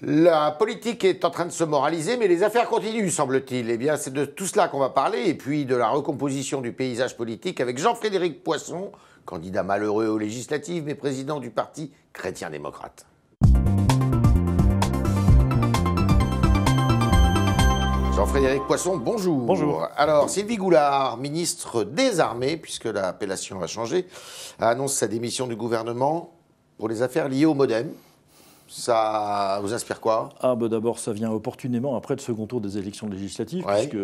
La politique est en train de se moraliser, mais les affaires continuent, semble-t-il. Eh bien, c'est de tout cela qu'on va parler, et puis de la recomposition du paysage politique avec Jean-Frédéric Poisson, candidat malheureux aux législatives, mais président du parti chrétien-démocrate. Jean-Frédéric Poisson, bonjour. Bonjour. Alors, Sylvie Goulard, ministre des Armées, puisque l'appellation a changé, annonce sa démission du gouvernement pour les affaires liées au MoDem. Ça vous inspire quoi? D'abord, ça vient opportunément après le second tour des élections législatives, puisque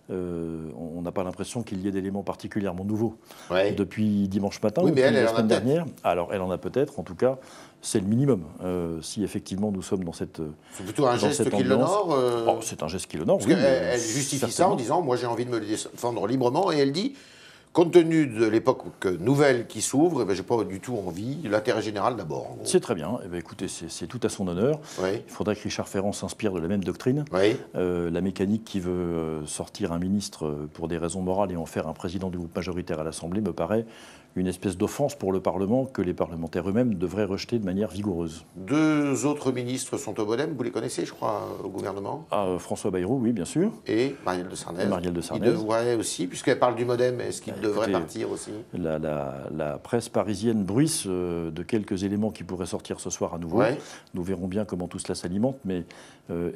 on n'a pas l'impression qu'il y ait d'éléments particulièrement nouveaux depuis dimanche matin ou mais la semaine dernière. Alors, elle en a peut-être, en tout cas, c'est le minimum. Si effectivement nous sommes dans cette c'est plutôt un geste qui l'honore c'est un geste qui l'honore, oui. Elle justifie ça en disant « moi j'ai envie de me défendre librement » et elle dit « compte tenu de l'époque nouvelle qui s'ouvre, je n'ai pas du tout envie, l'intérêt général d'abord. » C'est très bien. Écoutez, c'est tout à son honneur. Il faudrait que Richard Ferrand s'inspire de la même doctrine. La mécanique qui veut sortir un ministre pour des raisons morales et en faire un président du groupe majoritaire à l'Assemblée me paraît une espèce d'offense pour le Parlement que les parlementaires eux-mêmes devraient rejeter de manière vigoureuse. Deux autres ministres sont au MoDem, vous les connaissez, je crois, au gouvernement. François Bayrou, oui, bien sûr. Et Marielle de Sarnez. Ils devraient aussi, puisqu'elle parle du MoDem, est-ce qu'ils devraient partir aussi? La presse parisienne bruisse de quelques éléments qui pourraient sortir ce soir à nouveau. Nous verrons bien comment tout cela s'alimente, mais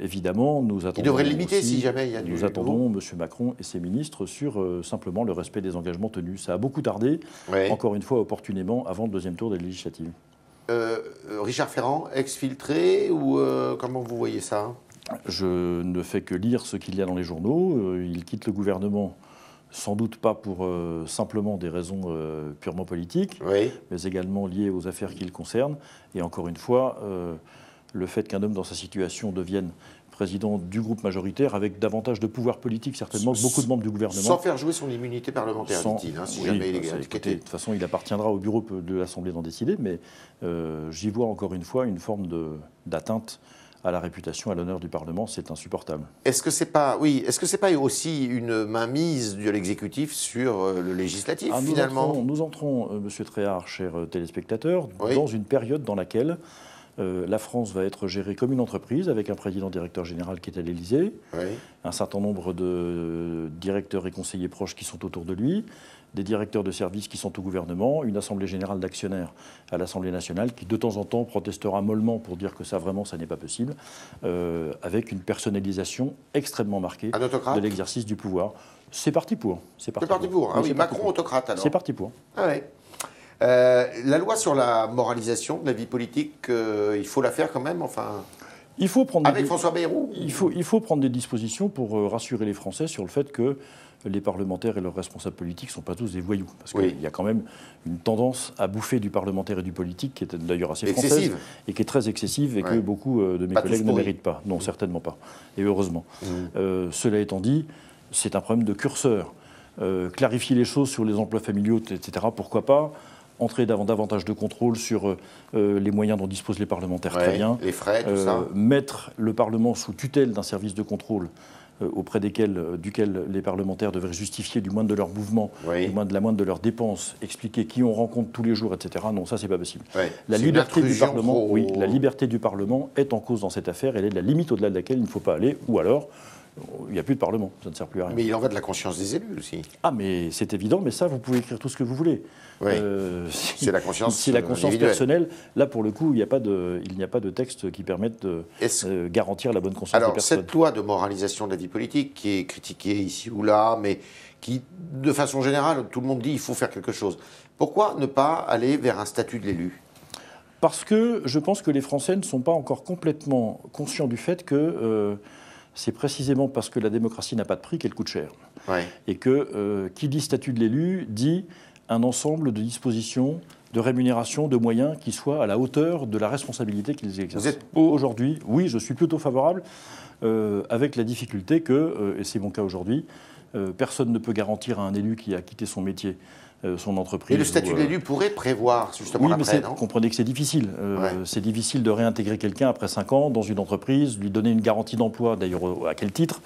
évidemment, nous attendons. Ils devraient le limiter si jamais il y a Nous attendons M. Macron et ses ministres sur simplement le respect des engagements tenus. Ça a beaucoup tardé. Encore une fois, opportunément, avant le deuxième tour des législatives. Richard Ferrand, exfiltré ou comment vous voyez ça? Je ne fais que lire ce qu'il y a dans les journaux. Il quitte le gouvernement, sans doute pas pour simplement des raisons purement politiques, mais également liées aux affaires qui le concernent. Et encore une fois, le fait qu'un homme dans sa situation devienne président du groupe majoritaire, avec davantage de pouvoir politique, certainement, que beaucoup de membres du gouvernement. Sans faire jouer son immunité parlementaire, dit-il, si jamais il est écoutez, de toute façon, il appartiendra au bureau de l'Assemblée d'en décider, mais j'y vois encore une fois une forme d'atteinte à la réputation, à l'honneur du Parlement. C'est insupportable. Est-ce que c'est pas aussi une mainmise de l'exécutif sur le législatif, finalement? Nous entrons, Monsieur Tréhard, chers téléspectateurs, dans une période dans laquelle la France va être gérée comme une entreprise, avec un président-directeur général qui est à l'Élysée, un certain nombre de directeurs et conseillers proches qui sont autour de lui, des directeurs de services qui sont au gouvernement, une assemblée générale d'actionnaires à l'Assemblée nationale qui, de temps en temps, protestera mollement pour dire que ça n'est pas possible, avec une personnalisation extrêmement marquée de l'exercice du pouvoir. C'est parti pour. C'est parti pour. Ah oui, Macron autocrate, alors. C'est parti pour. Ah ouais. La loi sur la moralisation de la vie politique, il faut la faire quand même, enfin. Il faut prendre avec François Bayrou. Il faut prendre des dispositions pour rassurer les Français sur le fait que les parlementaires et leurs responsables politiques ne sont pas tous des voyous. Parce qu'il y a quand même une tendance à bouffer du parlementaire et du politique, qui est d'ailleurs assez française, et qui est très excessive, et que beaucoup de mes collègues ne méritent pas. Non, certainement pas. Et heureusement. Cela étant dit, c'est un problème de curseur. Clarifier les choses sur les emplois familiaux, etc., pourquoi pas. Entrer davantage de contrôle sur les moyens dont disposent les parlementaires, très bien. Les frais, tout ça. Mettre le Parlement sous tutelle d'un service de contrôle auprès duquel les parlementaires devraient justifier du moindre de leurs mouvements, de la moindre de leurs dépenses, expliquer qui on rencontre tous les jours, etc. Non, ça, c'est pas possible. La liberté du Parlement est en cause dans cette affaire. Elle est de la limite au-delà de laquelle il ne faut pas aller, ou alors il n'y a plus de Parlement, ça ne sert plus à rien. Mais il en va de la conscience des élus aussi. Ah, mais c'est évident, mais ça, vous pouvez écrire tout ce que vous voulez. C'est la conscience personnelle. Là, pour le coup, il n'y a pas de texte qui permette de garantir la bonne conscience des personnes. Cette loi de moralisation de la vie politique, qui est critiquée ici ou là, mais qui, de façon générale, tout le monde dit qu'il faut faire quelque chose. Pourquoi ne pas aller vers un statut de l'élu ? Parce que je pense que les Français ne sont pas encore complètement conscients du fait que c'est précisément parce que la démocratie n'a pas de prix qu'elle coûte cher. Et que qui dit statut de l'élu dit un ensemble de dispositions, de rémunération, de moyens qui soient à la hauteur de la responsabilité qu'ils exercent. Vous êtes aujourd'hui, oui, je suis plutôt favorable, avec la difficulté que, et c'est mon cas aujourd'hui, personne ne peut garantir à un élu qui a quitté son métier, son entreprise. Et le statut de l'élu pourrait prévoir justement l'après, non ? Comprenez que c'est difficile. C'est difficile de réintégrer quelqu'un après 5 ans dans une entreprise, lui donner une garantie d'emploi, d'ailleurs à quel titre.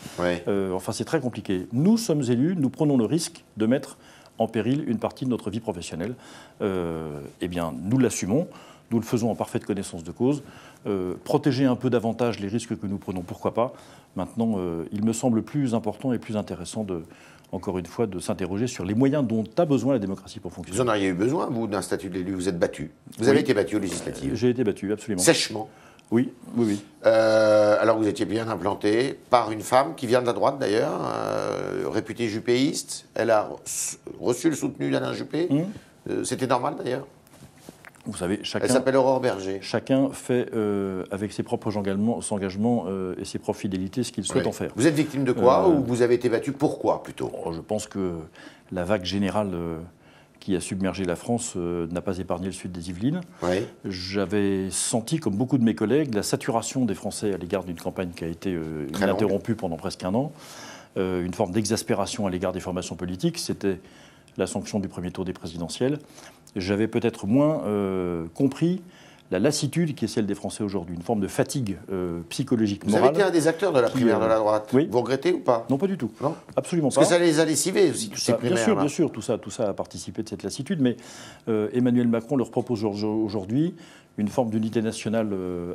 Enfin, c'est très compliqué. Nous sommes élus, nous prenons le risque de mettre en péril une partie de notre vie professionnelle. Eh bien, nous l'assumons. Nous le faisons en parfaite connaissance de cause. Protéger un peu davantage les risques que nous prenons, pourquoi pas. Maintenant, il me semble plus important et plus intéressant encore une fois, de s'interroger sur les moyens dont a besoin la démocratie pour fonctionner. Vous en auriez eu besoin, vous, d'un statut de l'élu? Vous êtes battu. Vous avez été battu aux législatives. J'ai été battu, absolument. Sèchement. Oui. Alors vous étiez bien implanté par une femme qui vient de la droite d'ailleurs, réputée juppéiste. Elle a reçu le soutenu d'Alain Juppé. C'était normal d'ailleurs. Vous savez, elle s'appelle Aurore Berger. Chacun fait avec ses propres engagements et ses propres fidélités ce qu'il souhaite en faire. Vous êtes victime de quoi ou vous avez été battu pourquoi plutôt? Je pense que la vague générale qui a submergé la France n'a pas épargné le sud des Yvelines. J'avais senti, comme beaucoup de mes collègues, la saturation des Français à l'égard d'une campagne qui a été ininterrompue pendant presque un an, une forme d'exaspération à l'égard des formations politiques. C'était la sanction du premier tour des présidentielles. J'avais peut-être moins compris la lassitude qui est celle des Français aujourd'hui, une forme de fatigue psychologique, morale. Vous avez été un des acteurs de la primaire de la droite. Oui. Vous regrettez ou pas? Non, pas du tout. Non, absolument pas. Parce que ça les a lessivés aussi, toutes ces primaires. Bien sûr, tout ça a participé de cette lassitude, mais Emmanuel Macron leur propose aujourd'hui une forme d'unité nationale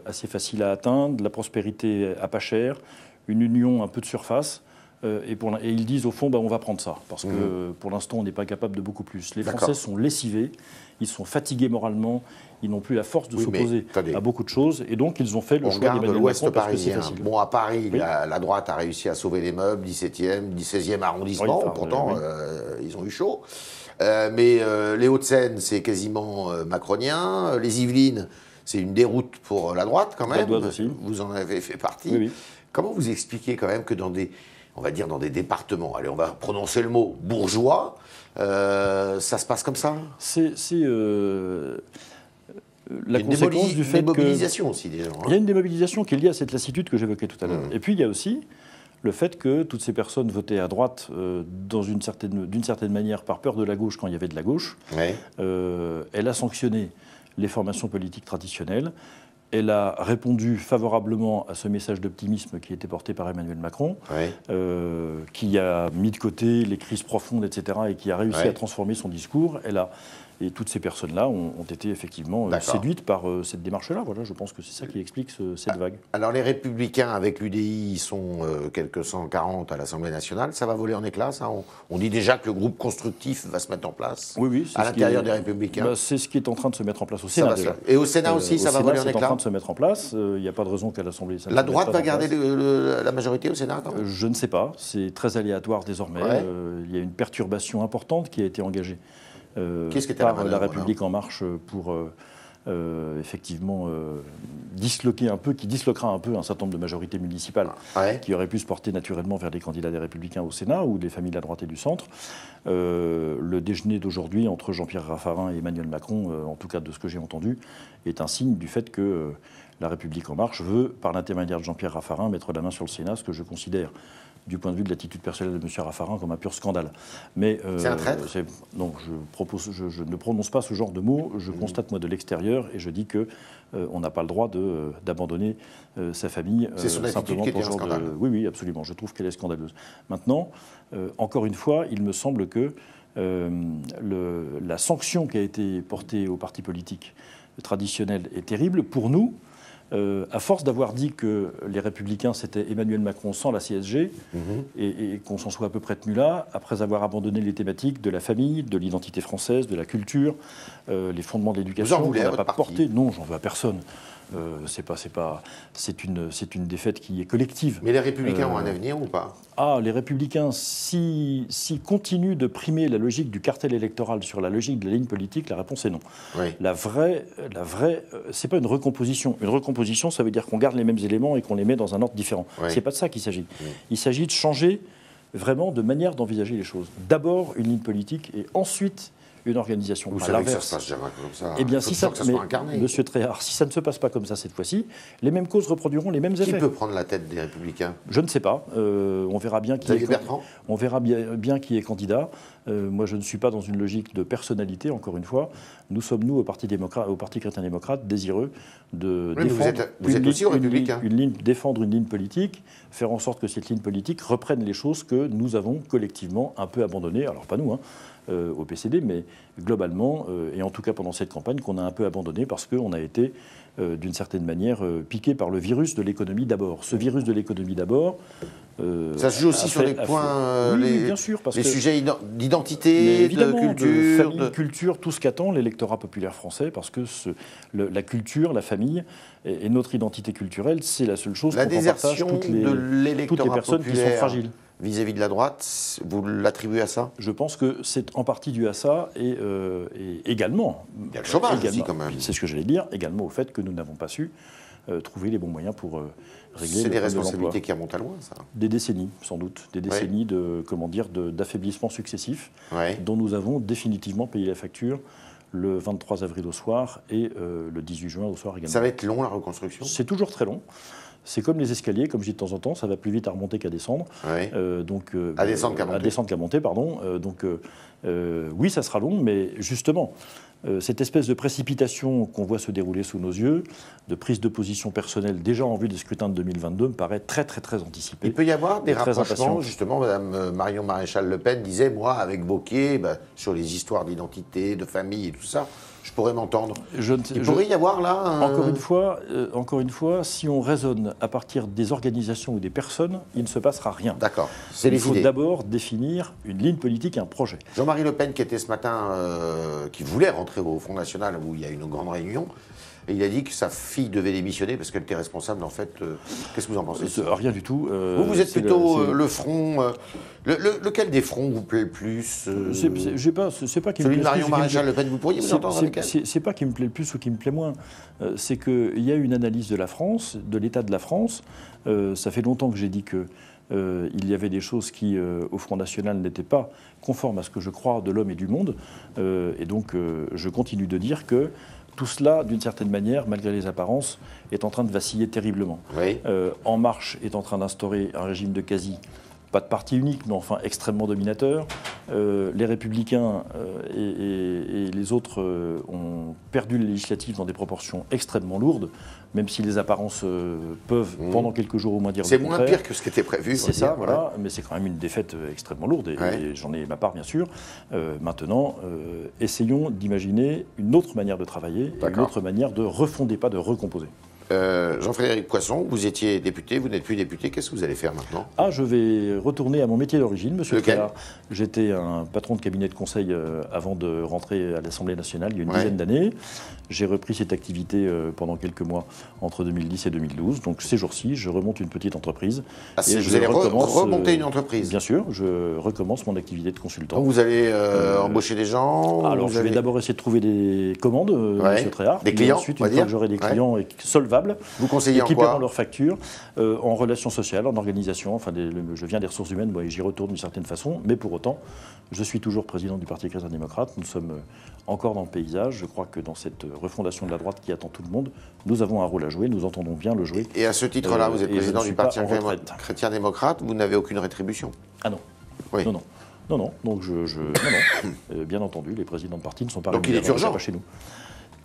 assez facile à atteindre, de la prospérité à pas cher, une union un peu de surface. Et ils disent au fond, on va prendre ça, parce que pour l'instant, on n'est pas capable de beaucoup plus. Les Français sont lessivés, ils sont fatigués moralement, ils n'ont plus la force de s'opposer à beaucoup de choses, et donc ils ont fait le choix d'Emmanuel Macron parce que c'est facile. Bon, à Paris, la droite a réussi à sauver les meubles, 17e, 16e arrondissement, pourtant ils ont eu chaud. Mais les Hauts-de-Seine, c'est quasiment macronien. Les Yvelines, c'est une déroute pour la droite quand même. Vous en avez fait partie. Comment vous expliquez quand même que dans des départements, allez, on va prononcer le mot bourgeois, ça se passe comme ça? C'est la conséquence du fait que... Il y a une démobilisation aussi, des gens. Il y a une démobilisation qui est liée à cette lassitude que j'évoquais tout à l'heure. Et puis il y a aussi le fait que toutes ces personnes votaient à droite d'une certaine manière par peur de la gauche quand il y avait de la gauche. Elle a sanctionné les formations politiques traditionnelles. Elle a répondu favorablement à ce message d'optimisme qui était porté par Emmanuel Macron, qui a mis de côté les crises profondes, etc., et qui a réussi à transformer son discours. Et toutes ces personnes-là ont été effectivement séduites par cette démarche-là. Voilà, je pense que c'est ça qui explique cette vague. Alors les Républicains, avec l'UDI, ils sont quelques 140 à l'Assemblée nationale. Ça va voler en éclats, ça? On dit déjà que le groupe constructif va se mettre en place à l'intérieur des Républicains. C'est ce qui est en train de se mettre en place au Sénat. Et au Sénat aussi, ça va voler en éclats? C'est en train de se mettre en place. Il n'y a pas de raison qu'à l'Assemblée nationale. La droite va garder la majorité au Sénat? Je ne sais pas. C'est très aléatoire désormais. Il y a une perturbation importante qui a été engagée par la République En Marche pour effectivement disloquer un peu, qui disloquera un peu un certain nombre de majorités municipales qui auraient pu se porter naturellement vers les candidats des Républicains au Sénat ou des familles de la droite et du centre. Le déjeuner d'aujourd'hui entre Jean-Pierre Raffarin et Emmanuel Macron, en tout cas de ce que j'ai entendu, est un signe du fait que la République En Marche veut, par l'intermédiaire de Jean-Pierre Raffarin, mettre la main sur le Sénat, ce que je considère, du point de vue de l'attitude personnelle de M. Raffarin, comme un pur scandale. Mais c'est un traître? Non, je ne prononce pas ce genre de mots. Je constate, moi, de l'extérieur, et je dis qu'on n'a pas le droit d'abandonner sa famille simplement pour ce genre de... Oui, absolument. Je trouve qu'elle est scandaleuse. Maintenant, encore une fois, il me semble que la sanction qui a été portée aux partis politiques traditionnels est terrible. Pour nous, à force d'avoir dit que les Républicains, c'était Emmanuel Macron sans la CSG, et qu'on s'en soit à peu près tenu là, après avoir abandonné les thématiques de la famille, de l'identité française, de la culture, les fondements de l'éducation, on n'a pas porté. Non, j'en veux à personne. C'est une défaite qui est collective. Mais les Républicains ont un avenir ou pas? Les Républicains, s'ils continuent de primer la logique du cartel électoral sur la logique de la ligne politique, la réponse est non. La vraie, c'est pas une recomposition. Une recomposition, ça veut dire qu'on garde les mêmes éléments et qu'on les met dans un ordre différent. C'est pas de ça qu'il s'agit. Il s'agit de changer vraiment de manière d'envisager les choses. D'abord une ligne politique et ensuite une organisation. Vous savez que ça se passe jamais comme ça. Eh bien, si ça soit incarné. Monsieur Tréhard, si ça ne se passe pas comme ça cette fois-ci, les mêmes causes reproduiront les mêmes effets. Qui peut prendre la tête des Républicains? Je ne sais pas. On verra bien qui est candidat. Moi, je ne suis pas dans une logique de personnalité, encore une fois. Nous sommes, nous, au Parti chrétien-démocrate, désireux de défendre vous êtes aussi républicain. Défendre une ligne politique, faire en sorte que cette ligne politique reprenne les choses que nous avons collectivement un peu abandonnées. Alors, pas nous, au PCD, mais globalement, et en tout cas pendant cette campagne, qu'on a un peu abandonné parce qu'on a été, d'une certaine manière, piqué par le virus de l'économie d'abord. Ce virus de l'économie d'abord... ça se joue aussi sur des points, oui, bien sûr, parce les que sujets d'identité, de culture, de famille, culture, tout ce qu'attend l'électorat populaire français, parce que la culture, la famille et notre identité culturelle, c'est la seule chose qu'on partage toutes les personnes qui sont fragiles. Vis-à-vis de la droite, vous l'attribuez à ça? Je pense que c'est en partie dû à ça et également... Il y a le chômage aussi, quand même. C'est ce que j'allais dire, également au fait que nous n'avons pas su trouver les bons moyens pour régler le problème de l'emploi. C'est des responsabilités qui remontent à loin, ça. Des décennies, sans doute. Des décennies d'affaiblissement successif, dont nous avons définitivement payé la facture le 23 avril au soir et le 18 juin au soir également. Ça va être long, la reconstruction? C'est toujours très long. C'est comme les escaliers, comme je dis de temps en temps, ça va plus vite à remonter qu'à descendre. À descendre qu'à monter. À descendre qu'à monter, pardon. Oui, ça sera long, mais justement, cette espèce de précipitation qu'on voit se dérouler sous nos yeux, de prise de position personnelle déjà en vue des scrutins de 2022, me paraît très, très, très anticipée. Il peut y avoir des rapprochements, justement, Mme Marion Maréchal-Le Pen disait, moi, avec Wauquiez, sur les histoires d'identité, de famille et tout ça, je pourrais m'entendre. Il pourrait y avoir là Encore une fois, si on raisonne à partir des organisations ou des personnes, il ne se passera rien. D'accord. Il faut d'abord définir une ligne politique et un projet. Jean-Marie Le Pen qui était ce matin, qui voulait rentrer au Front National où il y a une grande réunion, et il a dit que sa fille devait démissionner parce qu'elle était responsable, en fait. Qu'est-ce que vous en pensez? Rien du tout. Vous êtes plutôt le front... lequel des fronts vous plaît le plus c'est pas qui Celui me de Marion Maréchal Le Pen, vous pourriez vous entendre avec elle? C'est pas qui me plaît le plus ou qui me plaît moins. C'est qu'il y a une analyse de la France, de l'état de la France. Ça fait longtemps que j'ai dit que il y avait des choses qui, au Front National, n'étaient pas conformes à ce que je crois de l'homme et du monde. Et donc, je continue de dire que tout cela, d'une certaine manière, malgré les apparences, est en train de vaciller terriblement. Oui. En Marche est en train d'instaurer un régime de quasi, pas de parti unique, mais enfin extrêmement dominateur. Les Républicains et les autres ont perdu les législatives dans des proportions extrêmement lourdes, même si les apparences peuvent, pendant quelques jours au moins, dire le contraire. C'est moins pire que ce qui était prévu. C'est ça, voilà, mais c'est quand même une défaite extrêmement lourde, et j'en ai ma part, bien sûr. Maintenant, essayons d'imaginer une autre manière de travailler, et une autre manière de refonder, pas de recomposer. Jean-Frédéric Poisson, vous étiez député, vous n'êtes plus député, qu'est-ce que vous allez faire maintenant? Je vais retourner à mon métier d'origine, monsieur. Lequel? J'étais un patron de cabinet de conseil avant de rentrer à l'Assemblée nationale il y a une dizaine d'années. J'ai repris cette activité pendant quelques mois entre 2010 et 2012. Donc ces jours-ci, je remonte une petite entreprise. Vous allez remonter une entreprise? Bien sûr, je recommence mon activité de consultant. Donc vous allez embaucher des gens? Alors je vais d'abord essayer de trouver des commandes, monsieur Tréhard. Des clients, ensuite, une fois que j'aurai des clients solvables, vous conseillez qui en quoi? paieront leurs factures, en relations sociales, en organisation. Enfin, je viens des ressources humaines, moi, et j'y retourne d'une certaine façon. Mais pour autant, je suis toujours président du Parti chrétien-démocrate. Nous sommes encore dans le paysage. Je crois que dans cette refondation de la droite qui attend tout le monde, nous avons un rôle à jouer. Nous entendons bien le jouer. Et à ce titre-là, vous êtes président du Parti chrétien-démocrate. Vous n'avez aucune rétribution? Ah non. Oui. Non. Donc non. Bien entendu, les présidents de parti ne sont pas rémunérés. Donc il est urgent chez nous.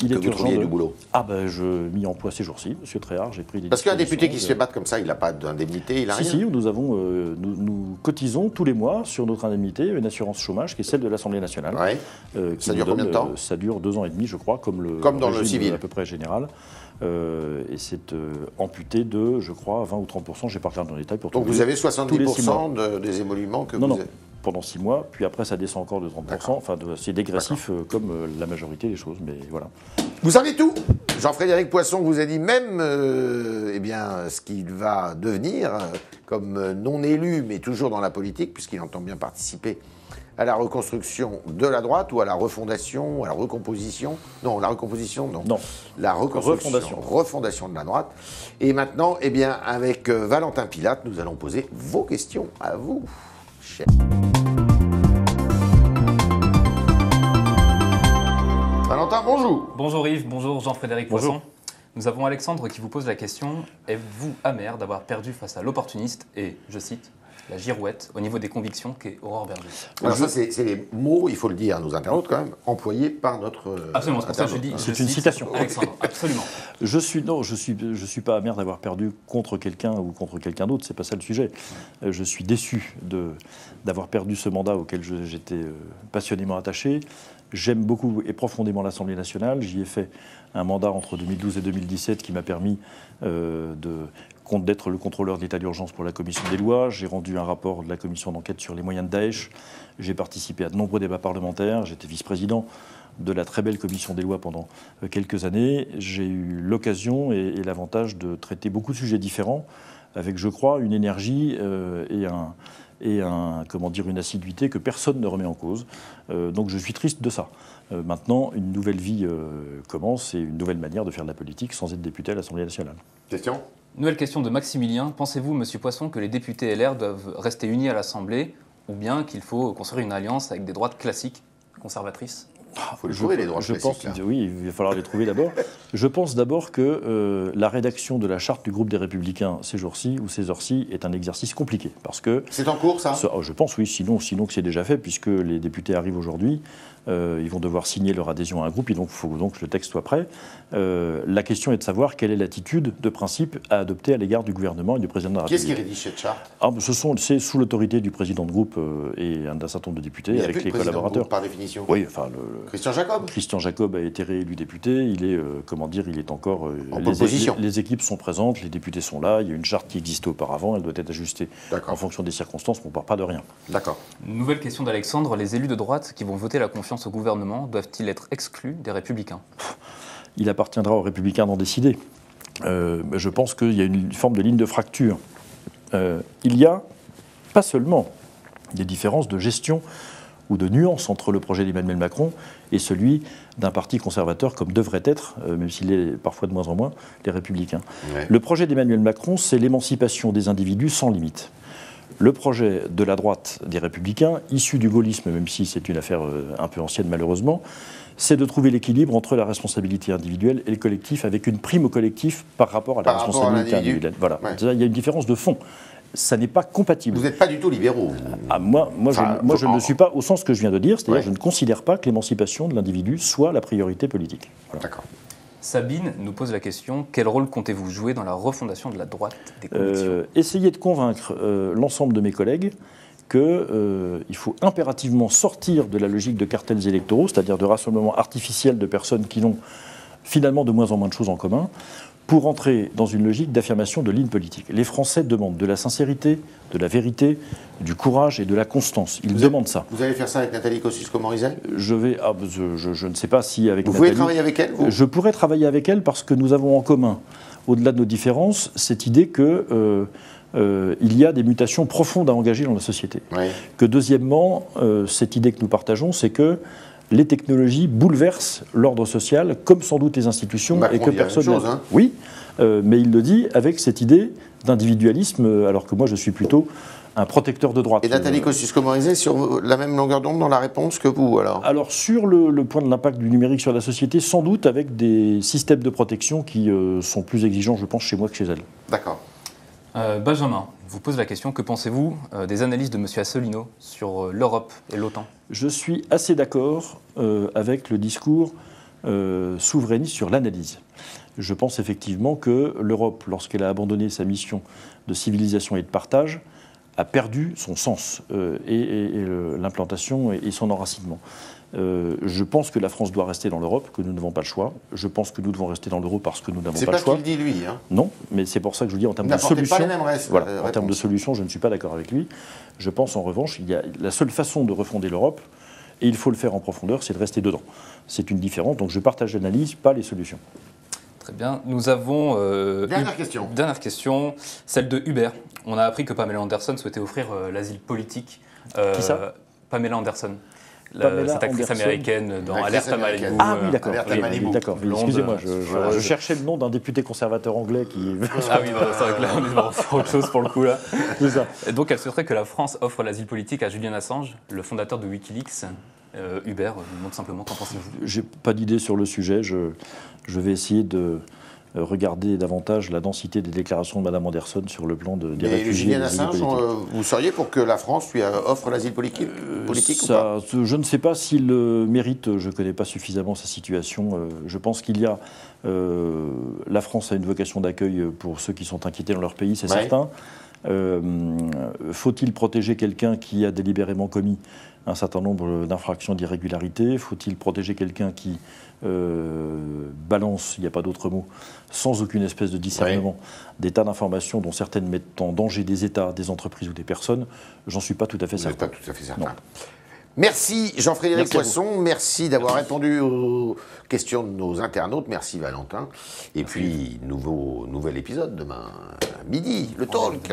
Il est urgent du boulot. Je mis en poids ces jours-ci, monsieur Tréhard, j'ai pris des Parce qu'un député qui se fait battre comme ça, il n'a pas d'indemnité, il n'a rien. Si, nous cotisons tous les mois sur notre indemnité une assurance chômage qui est celle de l'Assemblée nationale. Ça dure combien de temps? Ça dure 2 ans et demi, je crois, comme dans le civil à peu près général. Et c'est amputé de, je crois, 20 ou 30%, j'ai pas regardé dans les détails. Donc vous avez 70% des émoluments que vous avez? Pendant 6 mois, puis après ça descend encore de 30%. Enfin, c'est dégressif comme la majorité des choses, mais voilà. Vous savez tout. Jean-Frédéric Poisson vous a dit même ce qu'il va devenir comme non élu, mais toujours dans la politique, puisqu'il entend bien participer à la reconstruction de la droite ou à la refondation, à la recomposition. Non, la recomposition, non. Non. La reconstruction, refondation de la droite. Et maintenant, avec Valentin Pilate, nous allons poser vos questions à vous, chers. Valentin, bonjour. Bonjour Yves, bonjour Jean-Frédéric Poisson. Nous avons Alexandre qui vous pose la question: êtes-vous amer d'avoir perdu face à l'opportuniste et, je cite, la girouette, au niveau des convictions, qu'est Aurore Berger. Alors ça, c'est les mots, il faut le dire à nos internautes quand même, employés par notre Absolument, c'est pour ça que je dis... C'est une citation. Alexandre, absolument. Je suis pas amer d'avoir perdu contre quelqu'un ou contre quelqu'un d'autre, c'est pas ça le sujet. Je suis déçu d'avoir perdu ce mandat auquel j'étais passionnément attaché. J'aime beaucoup et profondément l'Assemblée nationale. J'y ai fait un mandat entre 2012 et 2017 qui m'a permis d'être le contrôleur de l'état d'urgence pour la commission des lois. J'ai rendu un rapport de la commission d'enquête sur les moyens de Daesh. J'ai participé à de nombreux débats parlementaires. J'étais vice-président de la très belle commission des lois pendant quelques années. J'ai eu l'occasion et l'avantage de traiter beaucoup de sujets différents avec, je crois, une énergie et une assiduité que personne ne remet en cause. Donc je suis triste de ça. Maintenant, une nouvelle vie commence et une nouvelle manière de faire de la politique sans être député à l'Assemblée nationale. Question ? Nouvelle question de Maximilien. Pensez-vous, Monsieur Poisson, que les députés LR doivent rester unis à l'Assemblée ou bien qu'il faut construire une alliance avec des droites classiques, conservatrices ? Il faut les trouver, les droits classiques. Oui, il va falloir les trouver d'abord. Je pense d'abord que la rédaction de la charte du groupe des Républicains ces jours-ci ou ces heures-ci est un exercice compliqué. Parce que c'est en cours, ça ? Je pense, oui, sinon que c'est déjà fait, puisque les députés arrivent aujourd'hui. Ils vont devoir signer leur adhésion à un groupe, et donc il faut donc que le texte soit prêt. La question est de savoir quelle est l'attitude de principe à adopter à l'égard du gouvernement et du président de la République. Qui est-ce qui rédige cette charte ? C'est sous l'autorité du président de groupe et d'un certain nombre de députés, avec les collaborateurs. Par définition. Oui, enfin Christian Jacob. Christian Jacob a été réélu député. Il est, il est encore en position. Les équipes sont présentes, les députés sont là. Il y a une charte qui existait auparavant. Elle doit être ajustée en fonction des circonstances. Mais on ne part pas de rien. D'accord. Nouvelle question d'Alexandre. Les élus de droite qui vont voter la confiance au gouvernement doivent-ils être exclus des Républicains ? Il appartiendra aux Républicains d'en décider. Je pense qu'il y a une forme de ligne de fracture. Il y a pas seulement des différences de gestion ou de nuances entre le projet d'Emmanuel Macron et celui d'un parti conservateur comme devrait être, même s'il est parfois de moins en moins, les Républicains. Ouais. Le projet d'Emmanuel Macron, c'est l'émancipation des individus sans limite. Le projet de la droite des Républicains, issu du gaullisme, même si c'est une affaire un peu ancienne malheureusement, c'est de trouver l'équilibre entre la responsabilité individuelle et le collectif, avec une prime au collectif par rapport à la responsabilité individuelle. Voilà. Ouais. Il y a une différence de fond. Ça n'est pas compatible. Vous n'êtes pas du tout libéraux. Moi, je ne le suis pas au sens que je viens de dire, c'est-à-dire je ne considère pas que l'émancipation de l'individu soit la priorité politique. Voilà. D'accord. Sabine nous pose la question, quel rôle comptez-vous jouer dans la refondation de la droite des convictions ? Essayer de convaincre l'ensemble de mes collègues qu'il faut impérativement sortir de la logique de cartels électoraux, c'est-à-dire de rassemblement artificiel de personnes qui n'ont finalement de moins en moins de choses en commun, pour entrer dans une logique d'affirmation de lignes politiques. Les Français demandent de la sincérité, de la vérité, du courage et de la constance. Ils demandent ça. Vous allez faire ça avec Nathalie Kosciusko-Morizet ? Je ne sais pas si avec Nathalie... Vous pouvez travailler avec elle, vous ? Je pourrais travailler avec elle parce que nous avons en commun, au-delà de nos différences, cette idée que il y a des mutations profondes à engager dans la société. Oui. Que deuxièmement, cette idée que nous partageons, c'est que les technologies bouleversent l'ordre social, comme sans doute les institutions, et que personne. Oui, mais il le dit avec cette idée d'individualisme, alors que moi je suis plutôt un protecteur de droite. Et Nathalie Kosciusko-Morizet sur la même longueur d'onde dans la réponse que vous, alors ? Alors sur le point de l'impact du numérique sur la société, sans doute avec des systèmes de protection qui sont plus exigeants, je pense, chez moi que chez elle. D'accord. Benjamin vous pose la question, que pensez-vous des analyses de M. Asselineau sur l'Europe et l'OTAN ? Je suis assez d'accord avec le discours souverainiste sur l'analyse. Je pense effectivement que l'Europe, lorsqu'elle a abandonné sa mission de civilisation et de partage, a perdu son sens et l'implantation et son enracinement. Je pense que la France doit rester dans l'Europe, que nous n'avons pas le choix. Je pense que nous devons rester dans l'euro parce que nous n'avons pas le choix. C'est pas ce qu'il dit, lui. Hein. Non, mais c'est pour ça que je vous dis, en termes de solution, en termes de solution, je ne suis pas d'accord avec lui. Je pense en revanche, la seule façon de refonder l'Europe, et il faut le faire en profondeur, c'est de rester dedans. C'est une différence, donc je partage l'analyse, pas les solutions. Très bien. Nous avons... Dernière question, celle de Hubert. On a appris que Pamela Anderson souhaitait offrir l'asile politique. Qui ça ? Pamela Anderson. Cette actrice américaine dans Alerte à Malibu. Ah oui, d'accord. D'accord. Excusez-moi, je cherchais le nom d'un député conservateur anglais qui... Ah oui, c'est vrai que là, on est dans autre chose pour le coup. Là. C'est ça. Et donc, elle souhaiterait que la France offre l'asile politique à Julian Assange, le fondateur de Wikileaks. Hubert, demande simplement, qu'en pensez-vous ? J'ai pas d'idée sur le sujet. Je vais essayer de regarder davantage la densité des déclarations de Mme Anderson sur le plan des réfugiés. Julian Assange, vous seriez pour que la France lui offre l'asile politique ou pas? Je ne sais pas s'il le mérite, je ne connais pas suffisamment sa situation. Je pense qu'il y a... la France a une vocation d'accueil pour ceux qui sont inquiétés dans leur pays, c'est certain. Faut-il protéger quelqu'un qui a délibérément commis un certain nombre d'infractions, d'irrégularités? Faut-il protéger quelqu'un qui balance, il n'y a pas d'autre mot, sans aucune espèce de discernement, des tas d'informations dont certaines mettent en danger des États, des entreprises ou des personnes? J'en suis pas tout à fait certain. Pas tout à fait certain. Non. Merci Jean-Frédéric Poisson, merci d'avoir répondu aux questions de nos internautes, merci Valentin. Et puis, nouvel épisode demain midi, le talk.